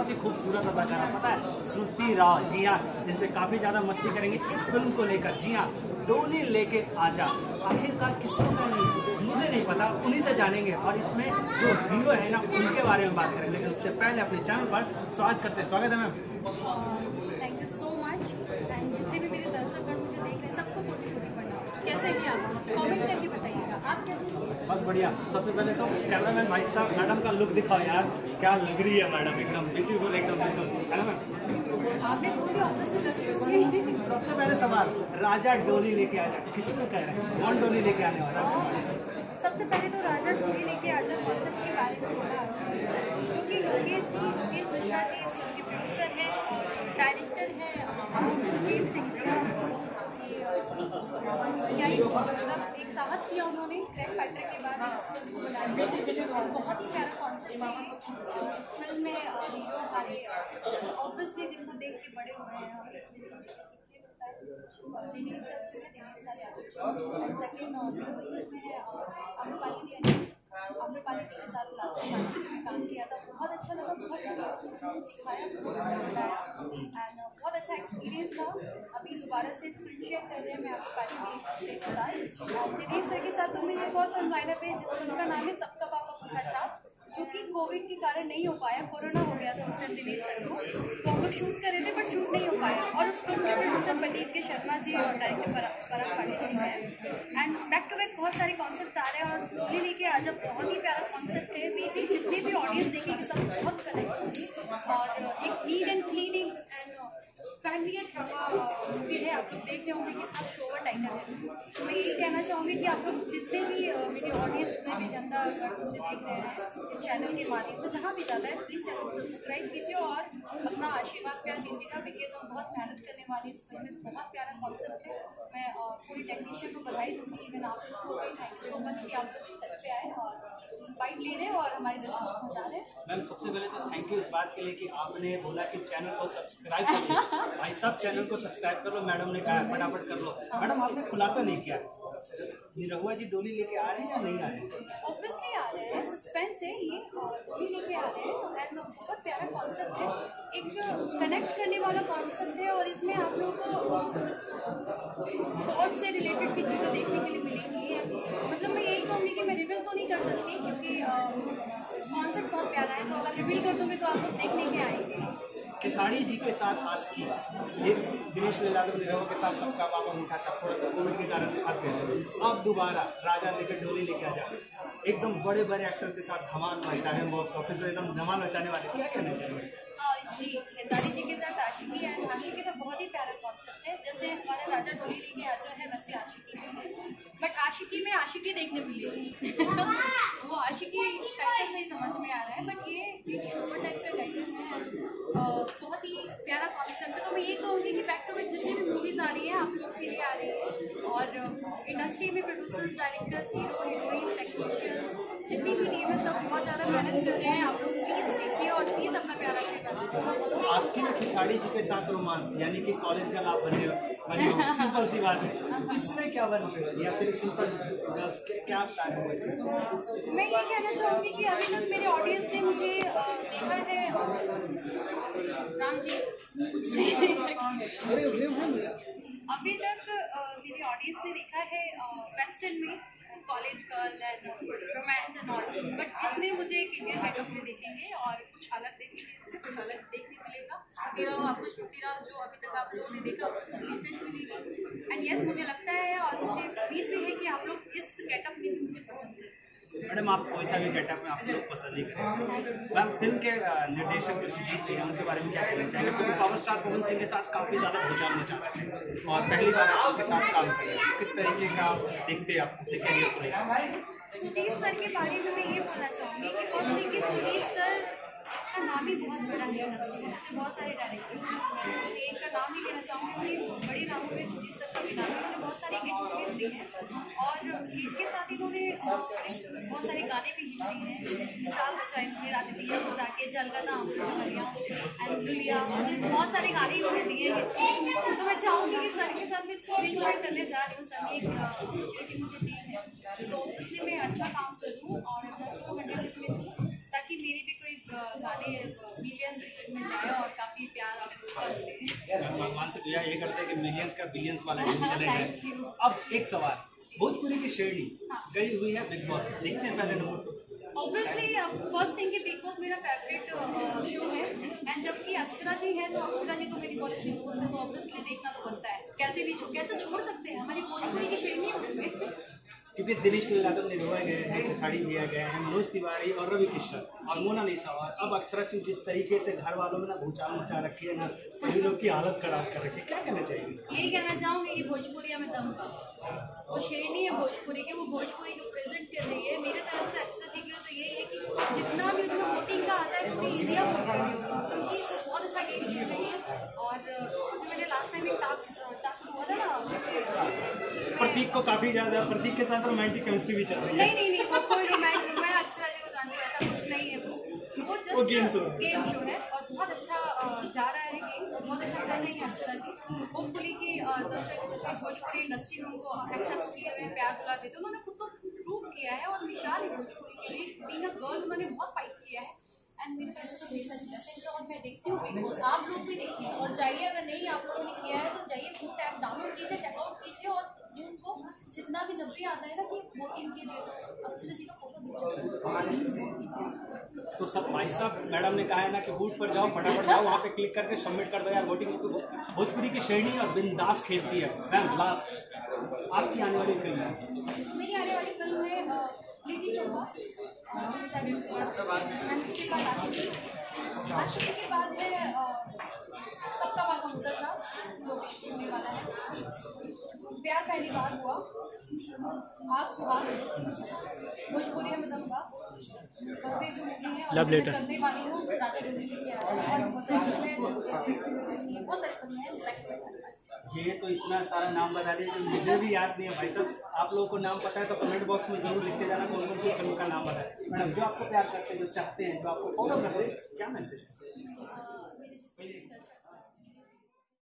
बहुत ही खूबसूरत अदाकारा, पता है, श्रुति राव। जी हाँ, जिनसे काफ़ी ज़्यादा मस्ती करेंगे एक फिल्म को लेकर। जी हाँ, डोली लेके आजा, आखिरकार किसको करेंगे मुझे नहीं पता, उन्हीं से जानेंगे। और इसमें जो हीरो है ना, उनके बारे में बात करेंगे। लेकिन उससे पहले अपने चैनल पर स्वागत है ma'am. Thank you so much. And जितने भी मेरे दर्शकगण मुझे देख रहे हैं, सबको कोटि-कोटि प्रणाम। कैसे हैं आप? कमेंट करके बताइएगा आप कैसे हैं? बस बढ़िया। सबसे पहले तो कैमरामैन भाई साहब, मैडम का लुक दिखाओ यार, क्या लग रही है मैडम, एकदम ब्यूटीफुल, एकदम बिल्कुल, है ना मैम? आपने पूरी ऑफिस में रखी हुई है। सबसे पहले सवाल, राजा डोली लेके आजा किसको कह रहे हैं, कौन डोली लेके आने वाला है? सबसे पहले तो राजा डोली लेके आजा कॉन्सेप्ट के बारे में बोला, जो कि लोकेश मिश्रा जी इस फिल्म के प्रोड्यूसर हैं, डायरेक्टर हैं सुजीत सिंह जी। क्या ही मतलब एक साहस किया उन्होंने क्रेग पैट्रिक के बाद इस फिल्म को बनाने में। बहुत प्यारा कॉन्सेप्ट है इस फिल्म में। हीरो हमारे ऑब्वियसली जिनको देख के बड़े हुए हैं और जिनको देख के सीखने मिलता है, दिनेश सर जो है, Dinesh Lal Yadav. And second heroine इसमें है आम्रपाली दी। आम्रपाली दी के साथ लास्ट टाइम में काम किया था, बहुत अच्छा लगा, बहुत उन्होंने सिखाया, बहुत मजा आया एंड बहुत अच्छा एक्सपीरियंस था। अभी दोबारा से स्क्रीन शेयर कर रहे हैं मैं आम्रपाली दी के साथ। और दिनेश सर के साथ तो मेरी एक और फिल्म लाइनअप है जिस फिल्म का नाम है सबका पापा उनका छाप, जो कि कोविड के कारण नहीं हो पाया, कोरोना हो गया था उस टाइम दिनेश सर को, तो हम लोग शूट कर रहे थे बट शूट नहीं हो पाया। और उस फिल्म के प्रोड्यूसर प्रदीप के शर्मा जी और डायरेक्टर पराग पाटिल जी हैं। एंड बैक टू बैक बहुत सारे कॉन्सेप्ट आ रहे हैं और डोली लेके आजा बहुत ही प्यारा कॉन्सेप्ट है। मे बी जितने भी ऑडियंस देखेंगे सब बहुत कनेक्ट होंगे और एक neat and cleaning and family and drama movie है। आप लोग देख रहे होंगे कितना शोवर टाइटल है। तो मैं यही कहना चाहूँगी कि आप लोग जितने भी मेरी ऑडियंस, जितने भी जनता अगर मुझे देख रहे हैं इस चैनल के माध्यम से, जहाँ भी जाता है प्लीज़ चैनल को सब्सक्राइब कीजिए और अपना आशीर्वाद प्यार दीजिएगा, बिकॉज हम बहुत मेहनत करने वाली इस फिल्म में। बहुत प्यारा कॉन्सेप्ट है। मैं पूरी टेक्नीशियन को बधाई दूँगी, इवन आप लोग को भी थैंक यू सो मच कि आप लोग इस सेट पे आए और बाइट ले रहे हैं और हमारे दर्शकों को पहुँचा रहे हैं। मैम सबसे पहले तो थैंक यू इस बात के लिए कि आपने बोला कि चैनल को सब्सक्राइब कर लो। भाई सब चैनल को सब्सक्राइब कर लो, मैडम ने कहा फटाफट कर लो। मैडम आपने खुलासा नहीं किया, निरहुआ जी डोली लेके आ रहे हैं या नहीं आ रहे हैं? ऑब्वियसली आ रहे हैं, सस्पेंस है ये, डोली लेके आ रहे हैं एंड बहुत प्यारा कॉन्सेप्ट है, एक कनेक्ट करने वाला कॉन्सेप्ट है। और इसमें आप लोगों को बहुत से रिलेटेड भी चीज़ें देखने के लिए मिलेंगी। मतलब मैं यही कहूँगी कि मैं रिवील तो नहीं कर सकती क्योंकि कॉन्सेप्ट बहुत प्यारा है, तो अगर रिवील कर दोगे तो आप लोग देखने के आएंगे। खेसारी जी के साथ आस्की, ये दिनेश लाल यादव के साथ सबका पापा मीठा छाप थोड़ा सा कोविड के कारण फंस गए। अब दोबारा राजा लेकर डोली लेके आ जाए, एकदम बड़े बड़े एक्टर्स के साथ धमाल मचाने, बॉक्स ऑफिस में एकदम धमाल मचाने वाले, क्या कहना चाहिए? जी, खेसारी जी के साथ आशिकी एंड आशिकी तो बहुत ही प्यारा कॉन्सेप्ट है। जैसे हमारा राजा डोली लेके आजा है, वैसे आशिकी में है, बट आशिकी में आशिकी देखने मिलेगी। वो आशिकी टाइटल से ही समझ में आ रहा है, बट ये एक शोवर टाइप का टाइटल है। बहुत ही प्यारा कॉन्सेप्ट है। तो मैं ये कहूँगी कि बैक टू बैक जितनी भी मूवीज़ आ रही हैं आप लोग के लिए आ रही है और इंडस्ट्री में producers, directors, hero heroines, technicians, जितनी भी टीम है सब बहुत ज़्यादा मेहनत कर रहे हैं। आप लोग प्लीज़ देखिए और प्लीज़ अपना प्यारा शेयर। आस्की में खेसारी जी के साथ रोमांस, यानी कि कॉलेज गर्ल आप बने हो, सिंपल सी बात है। इसमें क्या बन रहे हो या फिर सिंपल गर्ल्स के क्या प्लान हो इसमें? मैं ये कहना चाहूँगी कि अभी तक मेरे ऑडियंस ने मुझे देखा है राम जी अभी तक मेरी ऑडियंस ने देखा है वेस्टर्न में college girl and romance and all, but इसमें मुझे एक इंडियन गेटअप में देखेंगे और कुछ अलग देखेंगे, इसमें कुछ अलग देखने मिलेगा। श्रुति राव, आपको श्रुति राव जो अभी तक आप लोगों ने देखा उसको रिसेंट मिलेगी। एंड यस, मुझे लगता है और मुझे उम्मीद भी है कि आप लोग इस गेटअप में भी मुझे पसंद है। मैडम आप कोई सा भी गेटअप में आप लोग पसंद नहीं करेंगे। मैम फिल्म के निर्देशक जो सुजीत जी हैं उनके बारे में क्या कहना चाहेंगे, क्योंकि पावर स्टार पवन सिंह के साथ काफ़ी ज़्यादा भूचाल मचा रहे थे और पहली बार आप उनके साथ काम कर रहे हैं, किस तरीके का देखते हैं आप उसके कैरियर को लेकर? सुजीत सर के बारे में मैं ये बोलना चाहूँगी कि फर्स्ट कि सुजीत सर का नाम ही बहुत बड़ा है इंडस्ट्री में, जैसे बहुत सारे डायरेक्टर हैं, जैसे एक का नाम ही लेना चाहूँगी, बड़े नामों पे सुजीत सर का भी नाम है। उन्होंने बहुत सारी हिट मूवीज़ दी हैं और हिट के साथ ही उन्होंने बहुत सारे गाने भी हिट दिए हैं। जैसे मिसाल बचाए उन्होंने रात दिया खुदा के जल का नाम एंड दुलिया, बहुत सारे गाने उन्होंने दिए हैं। तो मैं चाहूँगी कि सर के साथ मैं स्क्रीन शेयर करने जा रही हूँ। सर ने एक अपॉर्चुनिटी मुझे दी है, तो इसलिए मैं अच्छा काम करूँ और मैं इसमें ताकि मेरी भी कोई गाने मिलियन में सम्मान से भैया ये करते हैं कि मिलियंस का बिलियंस वाला गेम चले जाए। अब एक सवाल, भोजपुरी की शेरनी गई हुई है बिग बॉस में, देखते हैं पहले नंबर तो। ऑब्वियसली फर्स्ट थिंग कि बिग बॉस मेरा फेवरेट शो है, एंड जबकि अक्षरा जी है तो अक्षरा जी तो मेरी बहुत अच्छी दोस्त है, तो ऑब्वियसली देखना तो बनता है। कैसे छोड़ सकते हैं, हमारी भोजपुरी की शेरनी है उसमें। क्योंकि दिनेश नीलागल निभाए गए हैं, खिसाड़ी दिया गया है, मनोज तिवारी और रवि किशन और मोनालिसा, और अब अक्षरा सिंह जिस तरीके से घर वालों में ना भूचाल मचा रखी है ना, सभी लोग की हालत खराब कर रखी है, क्या कहना चाहिए? यही कहना चाहूँगी कि भोजपुरिया में दम का वो शेरनी है भोजपुरी के, वो भोजपुरी को प्रेजेंट कर रही है। मेरे तरफ से अक्षरा जी के लिए तो यही है कि जितना भी उसमें वोटिंग का आता है पूरी इंडिया वोट कर रही है, क्योंकि वो बहुत अच्छा गेम खेल रही है। और मैंने लास्ट टाइम एक टास्क हुआ था ना, प्रतीक को काफी ज्यादा, प्रतीक के साथ रोमांटिक केमिस्ट्री भी चल रही है। नहीं वो कोई रोमांटिक, मैं अक्षरा जी को जानती हूँ, ऐसा कुछ नहीं है। वो जस्ट गेम शो है और बहुत अच्छा जा रहा है गेम, बहुत अच्छा कर रही है अक्षरा जी। होपफुली कि जैसे भोजपुरी इंडस्ट्री में उनको एक्सेप्ट किए हुए, प्यार दुलार देते, उन्होंने खुद को प्रूव किया है और मिसाल है भोजपुरी के लिए। बीइंग अ गर्ल उन्होंने बहुत फाइट किया है, एंड मेरे तरफ से तो बेसा जी जैसे, और मैं देखती हूँ बिग बॉस, आप लोग भी देखिए और जाइए, अगर नहीं आप लोगों ने किया है तो जाइए, फुल ऐप डाउनलोड कीजिए, चेकआउट कीजिए, और उनको जितना भी जब भी आता है ना कि वोटिंग के लिए अक्षरा जी का फोटो दीजिए। तो सब भाई साहब मैडम ने कहा है ना कि बूथ पर जाओ, फटाफट जाओ, वहाँ पे क्लिक करके सबमिट कर दो यार वोटिंग। भोजपुरी की शेरनी और बिंदास खेलती है। मैम लास्ट आपकी आने वाली फिल्म है? मेरी आने वाली फिल्म है लिट्टी चोखा, उसके बाद आशिकी के बाद है सबका वादा मुद्दा था, जो भी होने वाला है। प्यार पहली बार हुआ, आग सुहाग, भोजपुरी में दमका, मूवी है और मैं करने वाली हूँ राजा डूबी लेके आया, और बहुत सारी फिल्में हैं। ये तो इतना सारा नाम बता दिया जो मुझे भी याद नहीं है भाई साहब। आप लोगों को नाम पता है तो कमेंट बॉक्स में जरूर लिखते जाना कौन कौन सी फिल्म का नाम पता है। मैडम जो आपको प्यार करते हैं, जो चाहते हैं, जो आपको फॉलो करते हैं, क्या मैसेज है?